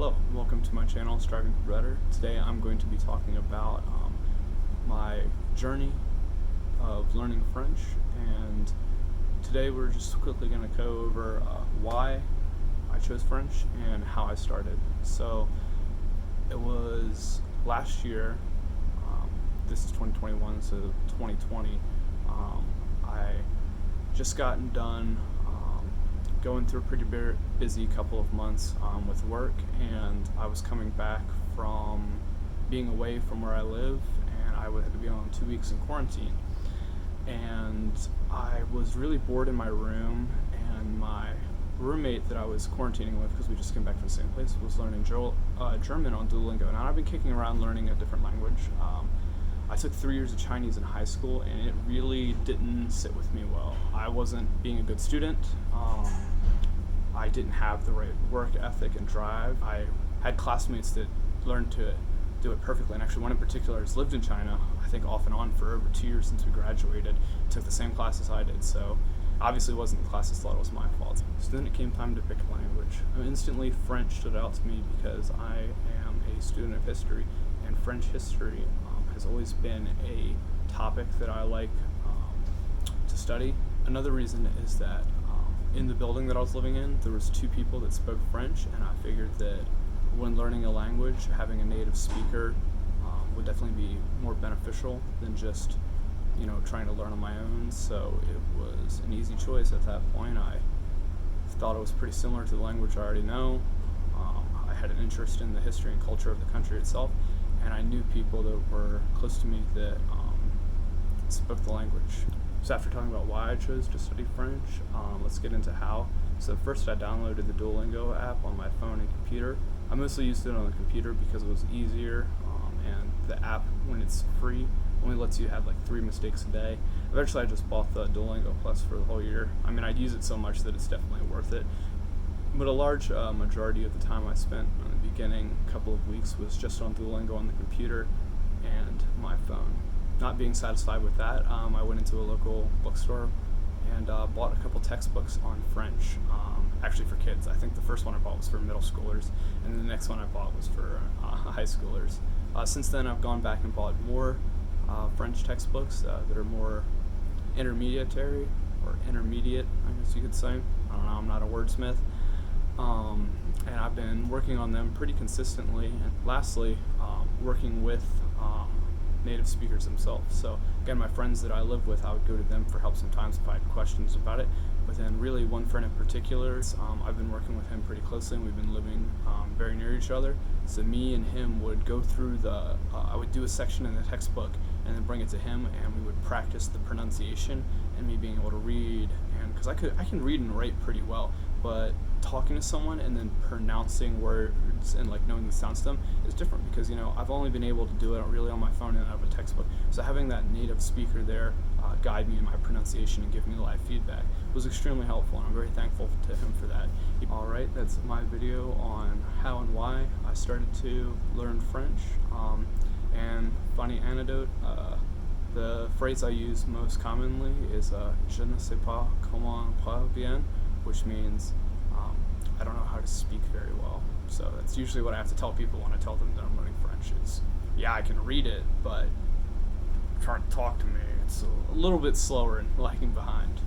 Hello, welcome to my channel, Striving for Better. Today I'm going to be talking about my journey of learning French, and today we're just quickly going to go over why I chose French and how I started. So it was last year, this is 2021, so 2020, I just gotten done going through a pretty busy couple of months with work, and I was coming back from being away from where I live, and I had to be on 2 weeks in quarantine. And I was really bored in my room, and my roommate that I was quarantining with, because we just came back from the same place, was learning German on Duolingo. Now I've been kicking around learning a different language. I took 3 years of Chinese in high school, and it really didn't sit with me well. I wasn't being a good student. I didn't have the right work ethic and drive. I had classmates that learned to do it perfectly, and actually one in particular has lived in China, I think off and on for over 2 years since we graduated, took the same classes I did, so obviously it wasn't the class's fault, it was my fault. So then it came time to pick a language. Instantly French stood out to me because I am a student of history, and French history has always been a topic that I like to study. Another reason is that in the building that I was living in, there was 2 people that spoke French, and I figured that when learning a language, having a native speaker would definitely be more beneficial than just, trying to learn on my own. So it was an easy choice at that point. I thought it was pretty similar to the language I already know. I had an interest in the history and culture of the country itself, and I knew people that were close to me that spoke the language. So after talking about why I chose to study French, let's get into how. So first I downloaded the Duolingo app on my phone and computer. I mostly used it on the computer because it was easier, and the app, when it's free, only lets you have like 3 mistakes a day. Eventually I just bought the Duolingo Plus for the whole year. I mean, I'd use it so much that it's definitely worth it. But a large majority of the time I spent in the beginning couple of weeks was just on Duolingo on the computer and my phone. Not being satisfied with that, I went into a local bookstore and bought a couple textbooks on French, actually for kids. I think the first one I bought was for middle schoolers, and the next one I bought was for high schoolers. Since then I've gone back and bought more French textbooks that are more intermediate, I guess you could say. I don't know, I'm not a wordsmith. And I've been working on them pretty consistently. And lastly, working with native speakers themselves. So again, my friends that I live with, I would go to them for help sometimes if I had questions about it. But then really one friend in particular, I've been working with him pretty closely, and we've been living very near each other. So me and him would go through I would do a section in the textbook and then bring it to him, and we would practice the pronunciation and me being able to read. And because I can read and write pretty well, but talking to someone and then pronouncing words and like knowing the sounds to them is different, because I've only been able to do it really on my phone and out of a textbook. So having that native speaker there guide me in my pronunciation and give me live feedback was extremely helpful, and I'm very thankful to him for that. Alright, that's my video on how and why I started to learn French. And funny anecdote, the phrase I use most commonly is je ne sais pas comment parler bien, which means I don't know how to speak very well. So that's usually what I have to tell people when I tell them that I'm learning French is, yeah, I can read it, but trying to talk to me, it's a little bit slower and lagging behind.